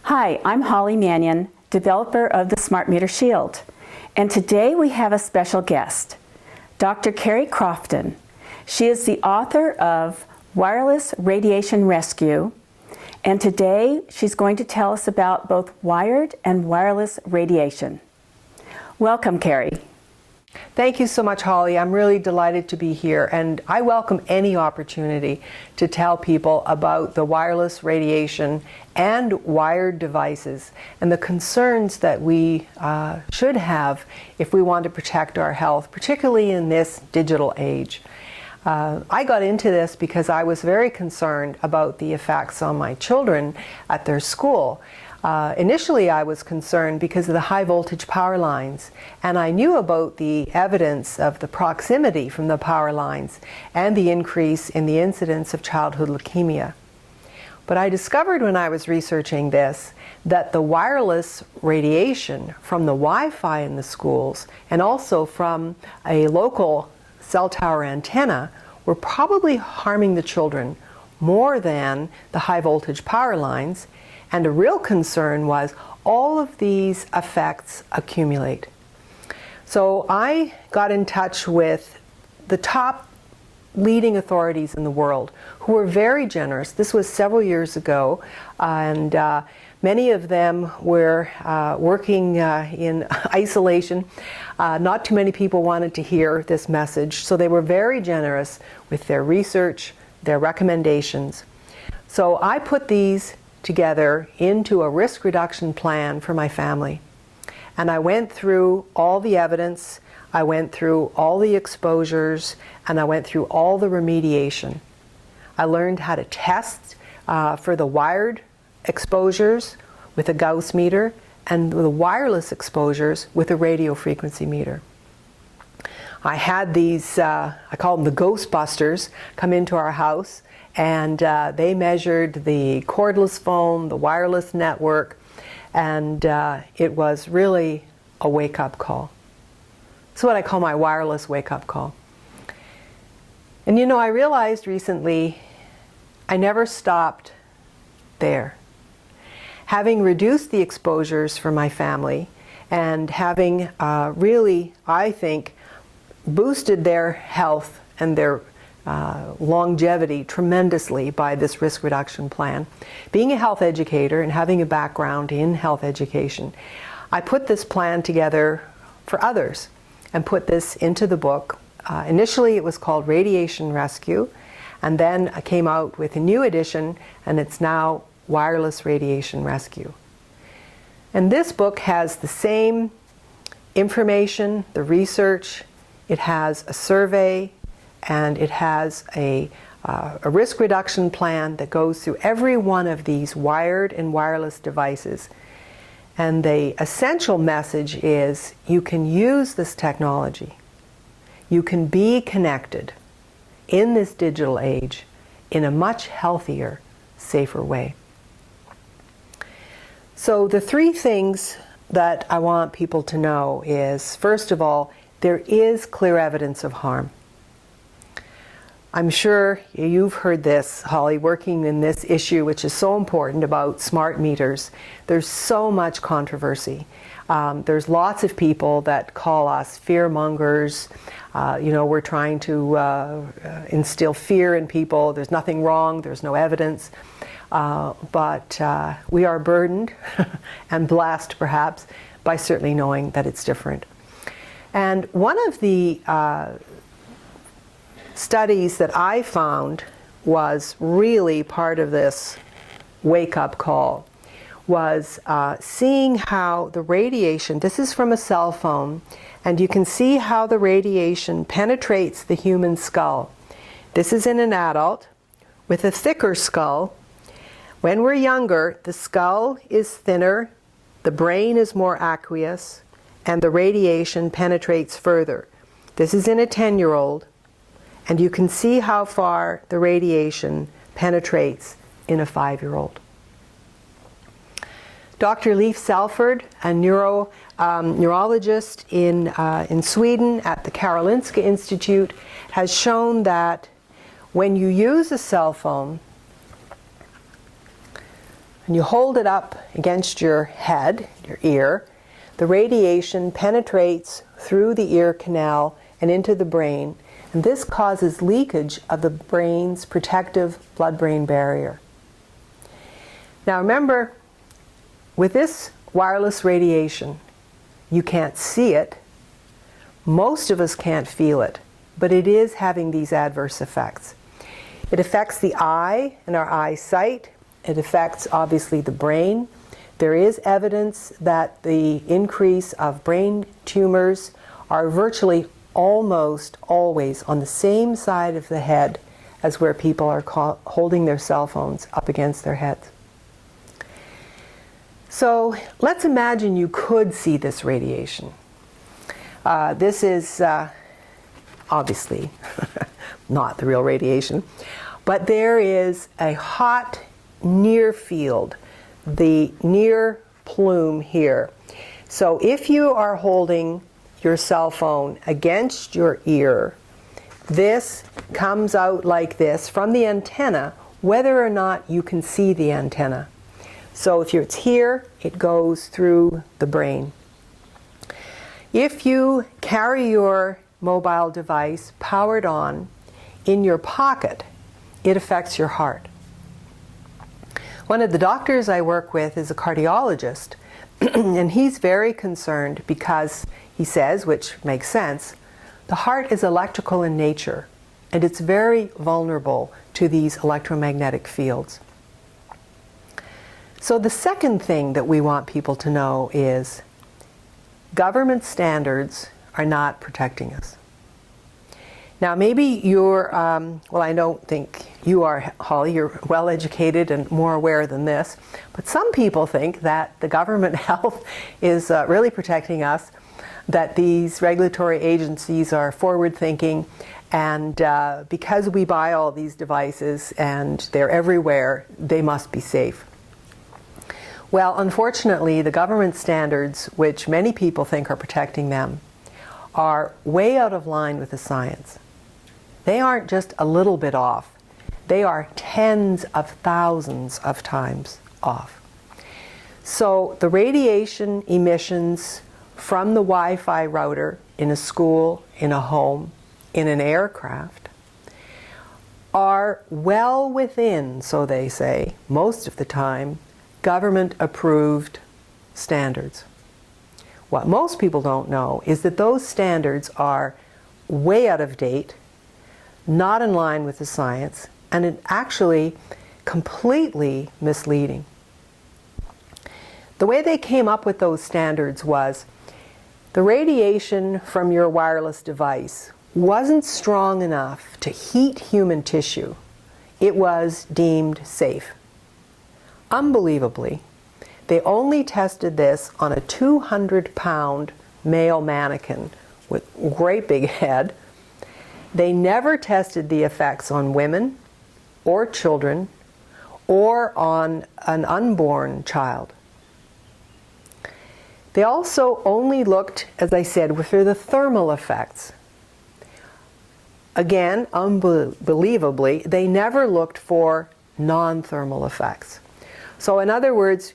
Hi, I'm Holly Mannion, developer of the Smart Meter Shield, and today we have a special guest, Dr. Kerry Crofton. She is the author of Wireless Radiation Rescue, and today she's going to tell us about both wired and wireless radiation. Welcome, Kerry. Thank you so much, Holly. I'm really delighted to be here, and I welcome any opportunity to tell people about the wireless radiation and wired devices and the concerns that we should have if we want to protect our health, particularly in this digital age. I got into this because I was very concerned about the effects on my children at their school. Initially, I was concerned because of the high voltage power lines, and I knew about the evidence of the proximity from the power lines and the increase in the incidence of childhood leukemia. But I discovered when I was researching this that the wireless radiation from the Wi-Fi in the schools and also from a local cell tower antenna were probably harming the children more than the high voltage power lines. And a real concern was all of these effects accumulate. So I got in touch with the top leading authorities in the world who were very generous. This was several years ago, and many of them were working in isolation. Not too many people wanted to hear this message, so they were very generous with their research, their recommendations. So I put these together into a risk reduction plan for my family. And I went through all the evidence, I went through all the exposures, and I went through all the remediation. I learned how to test for the wired exposures with a Gauss meter and the wireless exposures with a radio frequency meter. I had these, I call them the Ghostbusters, come into our house, and they measured the cordless phone, the wireless network, and it was really a wake-up call. It's what I call my wireless wake-up call. And you know, I realized recently I never stopped there. Having reduced the exposures for my family and having really, I think, boosted their health and their longevity tremendously by this risk reduction plan. Being a health educator and having a background in health education, I put this plan together for others and put this into the book. Initially it was called Radiation Rescue, and then I came out with a new edition, and it's now Wireless Radiation Rescue. And this book has the same information, the research, it has a survey, and it has a risk reduction plan that goes through every one of these wired and wireless devices. And the essential message is you can use this technology. You can be connected in this digital age in a much healthier, safer way. So the three things that I want people to know is, first of all, there is clear evidence of harm. I'm sure you've heard this, Holly, working in this issue, which is so important about smart meters. There's so much controversy. There's lots of people that call us fear-mongers. You know, we're trying to instill fear in people. There's nothing wrong. There's no evidence. But we are burdened and blessed, perhaps, by certainly knowing that it's different. And one of the studies that I found was really part of this wake-up call was seeing how the radiation, this is from a cell phone, and you can see how the radiation penetrates the human skull. This is in an adult with a thicker skull. When we're younger, the skull is thinner, the brain is more aqueous, and the radiation penetrates further. This is in a 10-year-old. And you can see how far the radiation penetrates in a 5-year-old. Dr. Leif Salford, a neurologist in Sweden at the Karolinska Institute, has shown that when you use a cell phone, and you hold it up against your head, your ear, the radiation penetrates through the ear canal and into the brain, and this causes leakage of the brain's protective blood-brain barrier. Now remember, with this wireless radiation, you can't see it. Most of us can't feel it, but it is having these adverse effects. It affects the eye and our eyesight. It affects, obviously, the brain. There is evidence that the increase of brain tumors are virtually almost always on the same side of the head as where people are holding their cell phones up against their heads. So let's imagine you could see this radiation. This is obviously not the real radiation, but there is a hot near field, the near plume here. So if you are holding your cell phone against your ear, this comes out like this from the antenna, whether or not you can see the antenna. So if it's here, it goes through the brain. If you carry your mobile device powered on in your pocket, it affects your heart. One of the doctors I work with is a cardiologist, and he's very concerned because he says, which makes sense, the heart is electrical in nature, and it's very vulnerable to these electromagnetic fields. So the second thing that we want people to know is government standards are not protecting us. Now maybe you're, well, I don't think you are, Holly, you're well educated and more aware than this, but some people think that the government health is really protecting us, that these regulatory agencies are forward thinking, and because we buy all these devices and they're everywhere, they must be safe. Well, unfortunately, the government standards, which many people think are protecting them, are way out of line with the science. They aren't just a little bit off. They are tens of thousands of times off. So the radiation emissions from the Wi-Fi router in a school, in a home, in an aircraft are well within, so they say, most of the time, government-approved standards. What most people don't know is that those standards are way out of date, not in line with the science, and actually completely misleading. The way they came up with those standards was the radiation from your wireless device wasn't strong enough to heat human tissue. It was deemed safe. Unbelievably, they only tested this on a 200-pound male mannequin with a great big head. They never tested the effects on women or children or on an unborn child. They also only looked, as I said, for the thermal effects. Again, unbelievably, they never looked for non-thermal effects. So in other words,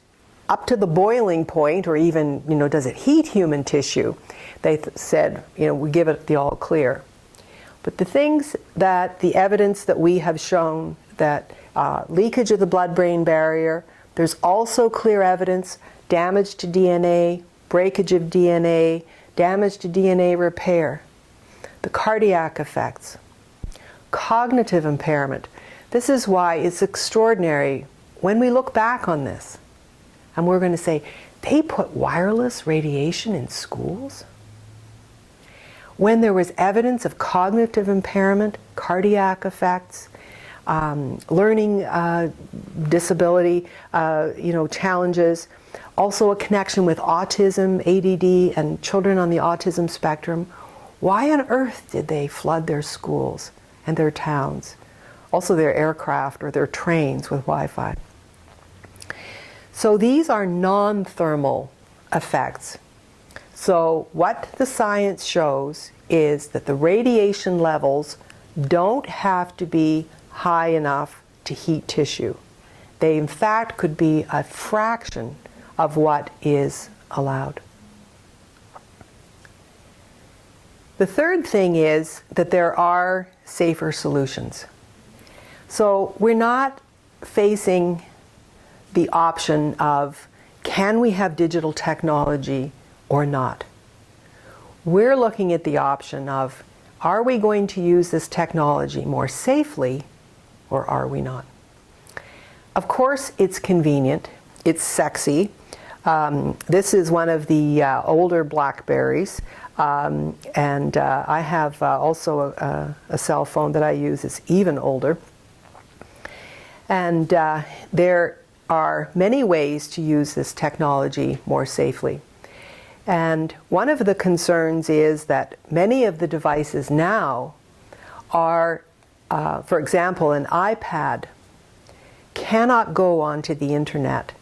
up to the boiling point, or even, does it heat human tissue, they said, we give it the all clear. But the things that the evidence that we have shown, that leakage of the blood-brain barrier, there's also clear evidence, damage to DNA, breakage of DNA, damage to DNA repair, the cardiac effects, cognitive impairment. This is why it's extraordinary when we look back on this, and we're going to say, they put wireless radiation in schools? When there was evidence of cognitive impairment, cardiac effects, learning disability, challenges, also a connection with autism, ADD, and children on the autism spectrum, why on earth did they flood their schools and their towns, also their aircraft or their trains with Wi-Fi? So these are non-thermal effects. So what the science shows is that the radiation levels don't have to be high enough to heat tissue. They in fact could be a fraction of what is allowed. The third thing is that there are safer solutions. So we're not facing the option of, can we have digital technology or not? We're looking at the option of, are we going to use this technology more safely or are we not? Of course, it's convenient, it's sexy. This is one of the older BlackBerries, and I have also a cell phone that I use that's even older. And there are many ways to use this technology more safely. And one of the concerns is that many of the devices now are, for example, an iPad cannot go onto the internet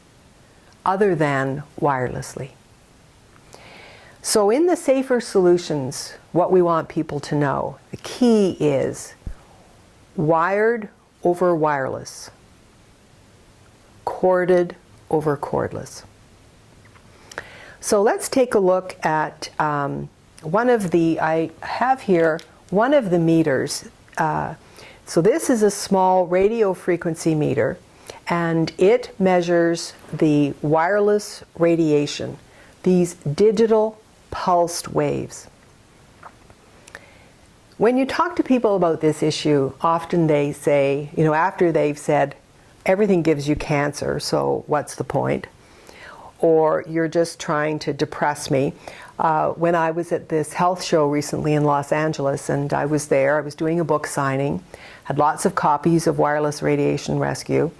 other than wirelessly. So in the safer solutions, what we want people to know, the key is wired over wireless, corded over cordless. So let's take a look at I have here one of the meters. So this is a small radio frequency meter, and it measures the wireless radiation, these digital pulsed waves. When you talk to people about this issue, often they say, after they've said, everything gives you cancer, so what's the point? Or you're just trying to depress me. When I was at this health show recently in Los Angeles, and I was there, I was doing a book signing, had lots of copies of Wireless Radiation Rescue,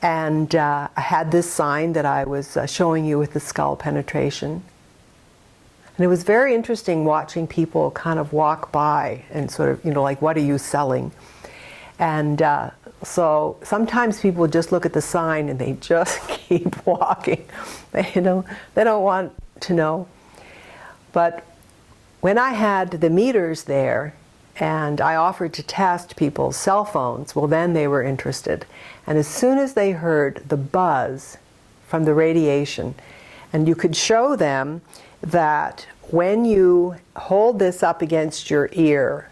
and I had this sign that I was showing you with the skull penetration. And it was very interesting watching people kind of walk by and sort of, like, what are you selling? And so sometimes people just look at the sign and they just keep walking. They don't want to know. But when I had the meters there and I offered to test people's cell phones, well, then they were interested. And as soon as they heard the buzz from the radiation, and you could show them that when you hold this up against your ear,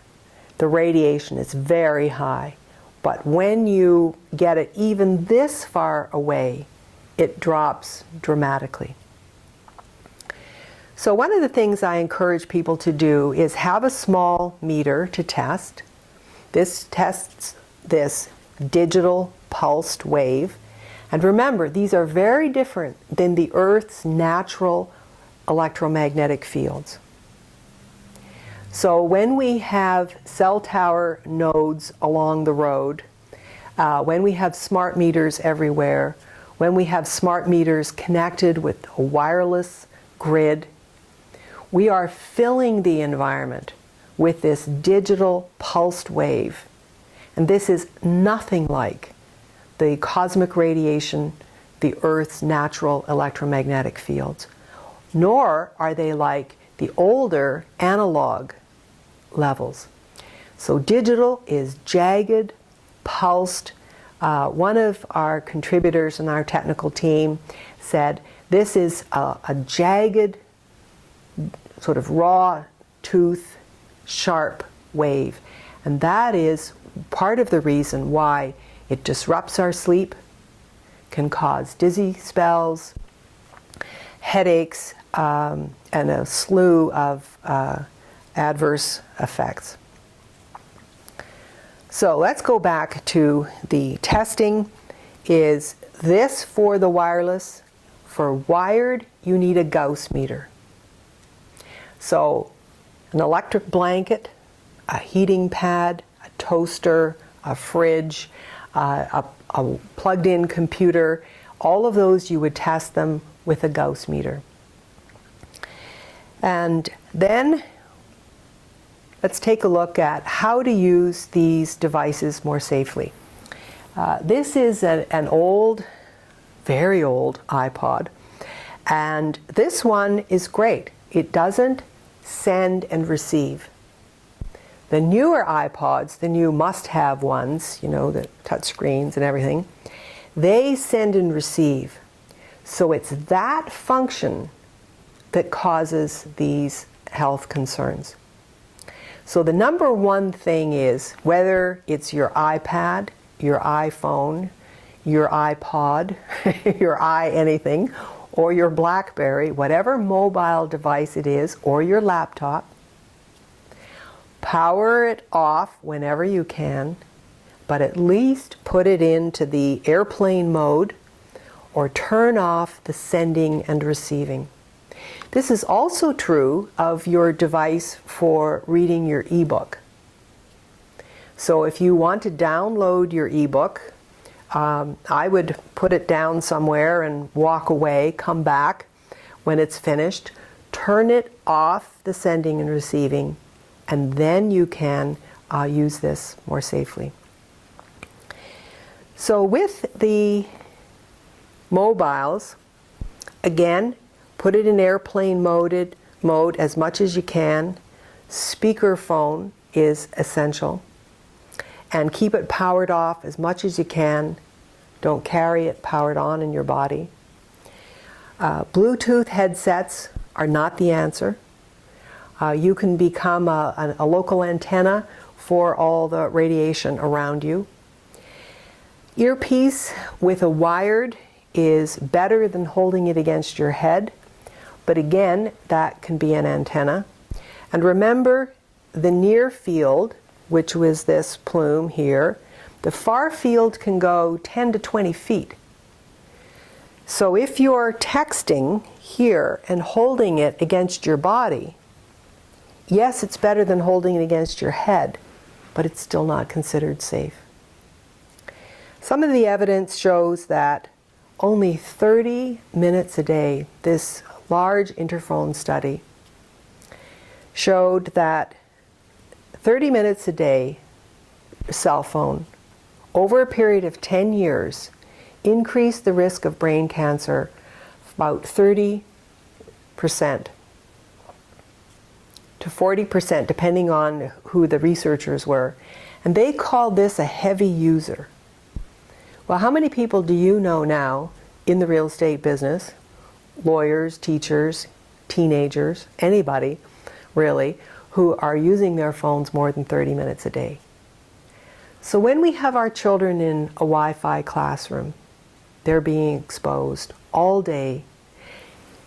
the radiation is very high. But when you get it even this far away, it drops dramatically. So one of the things I encourage people to do is have a small meter to test. This tests this digital pulsed wave. And remember, these are very different than the Earth's natural electromagnetic fields. So when we have cell tower nodes along the road, when we have smart meters everywhere, when we have smart meters connected with a wireless grid, we are filling the environment with this digital pulsed wave. And this is nothing like the cosmic radiation, the Earth's natural electromagnetic fields, nor are they like the older analog levels. So digital is jagged, pulsed. One of our contributors in our technical team said this is a jagged, sort of raw tooth, sharp wave. And that is part of the reason why it disrupts our sleep, can cause dizzy spells, headaches, and a slew of adverse effects. So let's go back to the testing. Is this for the wireless? For wired, you need a Gauss meter. So an electric blanket, a heating pad, a toaster, a fridge, a plugged-in computer, all of those you would test them with a Gauss meter. And then let's take a look at how to use these devices more safely. This is an old, very old iPod, and this one is great. It doesn't send and receive. The newer iPods, the new must-have ones, the touch screens and everything, They send and receive. So it's that function that causes these health concerns. So the number one thing is, whether it's your iPad, your iPhone, your iPod, your anything, or your BlackBerry, whatever mobile device it is, or your laptop, power it off whenever you can, but at least put it into the airplane mode or turn off the sending and receiving. This is also true of your device for reading your ebook. So if you want to download your ebook, I would put it down somewhere and walk away, come back when it's finished, turn it off the sending and receiving, and then you can use this more safely. So with the mobiles, again, put it in airplane mode as much as you can. Speakerphone is essential. And keep it powered off as much as you can. Don't carry it powered on in your body. Bluetooth headsets are not the answer. You can become a local antenna for all the radiation around you. Earpiece with a wired is better than holding it against your head, but again, that can be an antenna. And remember, the near field, which was this plume here, the far field can go 10 to 20 feet. So if you're texting here and holding it against your body, yes, it's better than holding it against your head, but it's still not considered safe. Some of the evidence shows that only 30 minutes a day, this large interphone study showed that 30 minutes a day cell phone over a period of 10 years increased the risk of brain cancer about 30% to 40%, depending on who the researchers were. And they called this a heavy user. Well, how many people do you know now in the real estate business, lawyers, teachers, teenagers, anybody really, who are using their phones more than 30 minutes a day? So when we have our children in a Wi-Fi classroom, they're being exposed all day.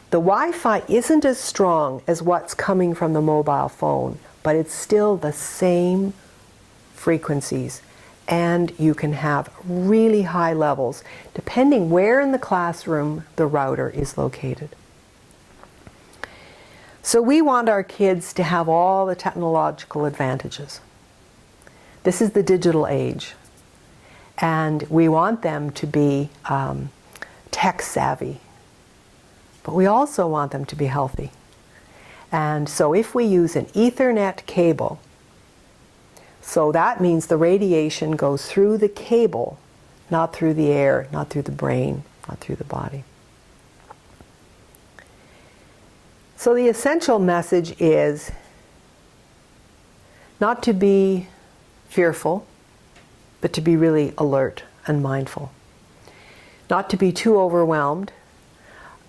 The Wi-Fi isn't as strong as what's coming from the mobile phone, but it's still the same frequencies. And you can have really high levels, depending where in the classroom the router is located. So we want our kids to have all the technological advantages. This is the digital age. And we want them to be tech savvy. But we also want them to be healthy. And so if we use an Ethernet cable, so that means the radiation goes through the cable, not through the air, not through the brain, not through the body. So the essential message is not to be fearful, but to be really alert and mindful. Not to be too overwhelmed,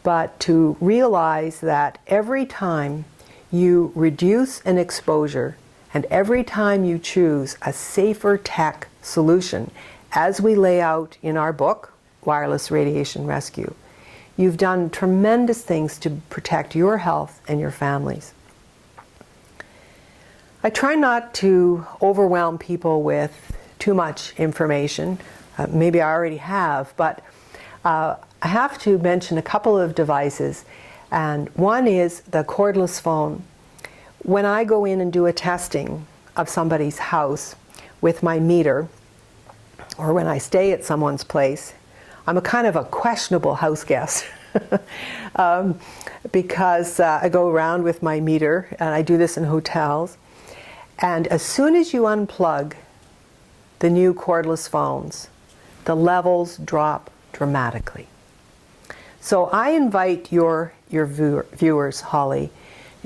but to realize that every time you reduce an exposure and every time you choose a safer tech solution, as we lay out in our book, Wireless Radiation Rescue, you've done tremendous things to protect your health and your families. I try not to overwhelm people with too much information. Maybe I already have, but I have to mention a couple of devices. And one is the cordless phone. When I go in and do a testing of somebody's house with my meter, or when I stay at someone's place, I'm a kind of a questionable house guest because I go around with my meter, and I do this in hotels. And as soon as you unplug the new cordless phones, the levels drop dramatically. So I invite your viewers, Holly,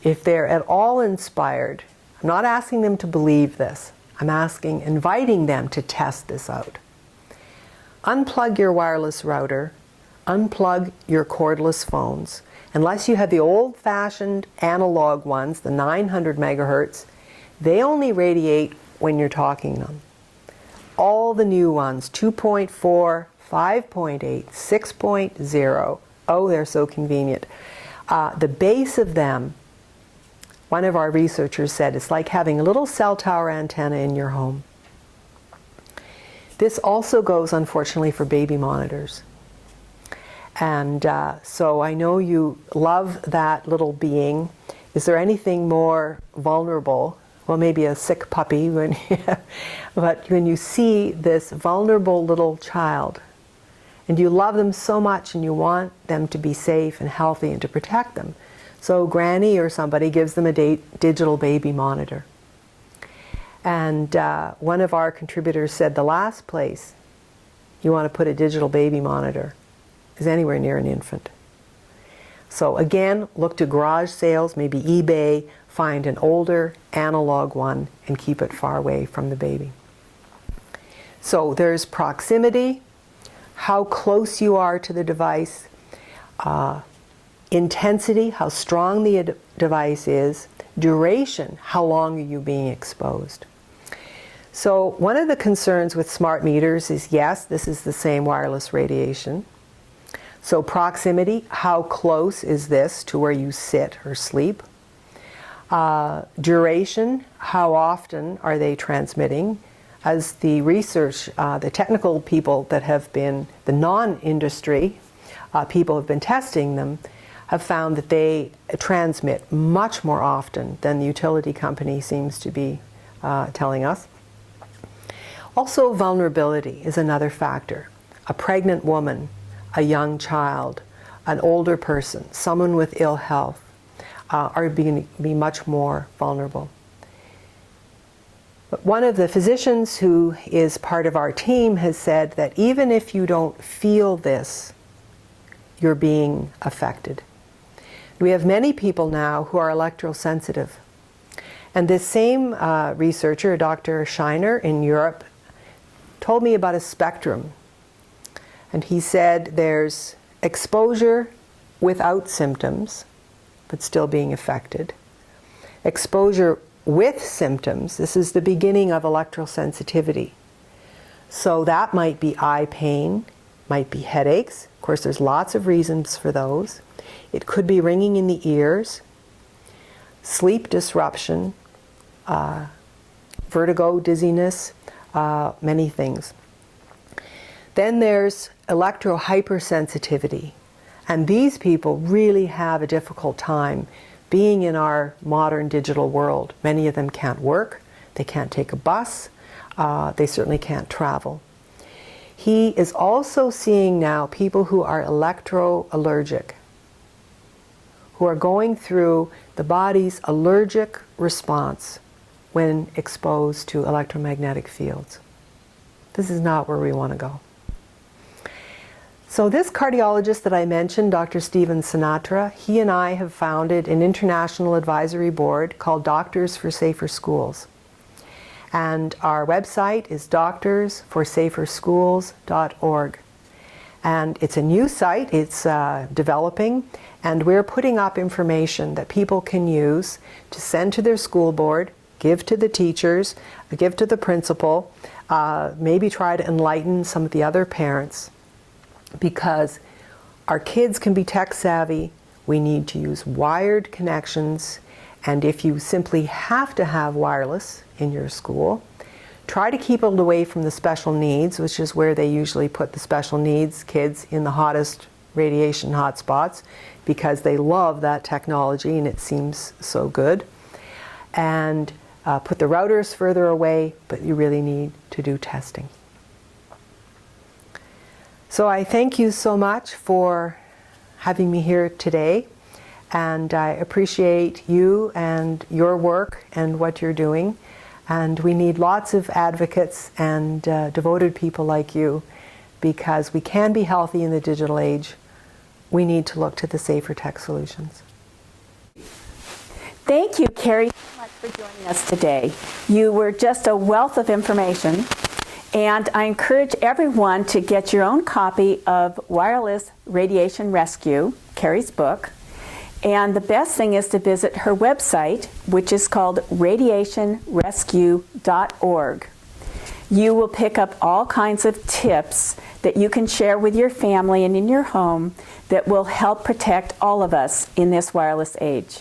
if they're at all inspired, I'm not asking them to believe this, I'm inviting them to test this out. unplug your wireless router, unplug your cordless phones. Unless you have the old-fashioned analog ones, the 900 megahertz, they only radiate when you're talking them. All the new ones, 2.4, 5.8, 6.0, oh, they're so convenient. The base of them, one of our researchers said, it's like having a little cell tower antenna in your home. This also goes, unfortunately, for baby monitors. And so I know you love that little being. Is there anything more vulnerable? Well, maybe a sick puppy, but when you see this vulnerable little child, and you love them so much and you want them to be safe and healthy and to protect them, so Granny or somebody gives them a digital baby monitor. And one of our contributors said the last place you want to put a digital baby monitor is anywhere near an infant. So again, look to garage sales, maybe eBay, find an older analog one and keep it far away from the baby. So there's proximity, how close you are to the device, intensity, how strong the device is, duration, how long are you being exposed. So one of the concerns with smart meters is, yes, this is the same wireless radiation. So proximity, how close is this to where you sit or sleep? Duration, how often are they transmitting? As the research, the technical people that have been, the non-industry people have been testing them, have found that they transmit much more often than the utility company seems to be telling us. Also, vulnerability is another factor. A pregnant woman, a young child, an older person, someone with ill health, are being to be much more vulnerable. But one of the physicians who is part of our team has said that even if you don't feel this, you're being affected. We have many people now who are electrosensitive. And this same researcher, Dr. Scheiner in Europe, told me about a spectrum. And he said there's exposure without symptoms, but still being affected. Exposure with symptoms, this is the beginning of electrosensitivity. So that might be eye pain, might be headaches. Of course, there's lots of reasons for those. It could be ringing in the ears, sleep disruption, vertigo, dizziness, many things. Then there's electrohypersensitivity. And these people really have a difficult time being in our modern digital world. Many of them can't work, they can't take a bus, they certainly can't travel. He is also seeing now people who are electroallergic, who are going through the body's allergic response when exposed to electromagnetic fields. This is not where we want to go. So this cardiologist that I mentioned, Dr. Stephen Sinatra, he and I have founded an international advisory board called Doctors for Safer Schools. And our website is doctorsforsaferschools.org. And it's a new site, it's developing, and we're putting up information that people can use to send to their school board, give to the teachers, give to the principal, maybe try to enlighten some of the other parents. Because our kids can be tech savvy, we need to use wired connections, and if you simply have to have wireless in your school, try to keep it away from the special needs, which is where they usually put the special needs kids in the hottest radiation hotspots, because they love that technology and it seems so good. And put the routers further away, but you really need to do testing. So I thank you so much for having me here today, and I appreciate you and your work and what you're doing, and we need lots of advocates and devoted people like you, because we can be healthy in the digital age. We need to look to the safer tech solutions. Thank you, Kerry, so much for joining us today. You were just a wealth of information. And I encourage everyone to get your own copy of Wireless Radiation Rescue, Kerry's book. And the best thing is to visit her website, which is called radiationrescue.org. You will pick up all kinds of tips that you can share with your family and in your home that will help protect all of us in this wireless age.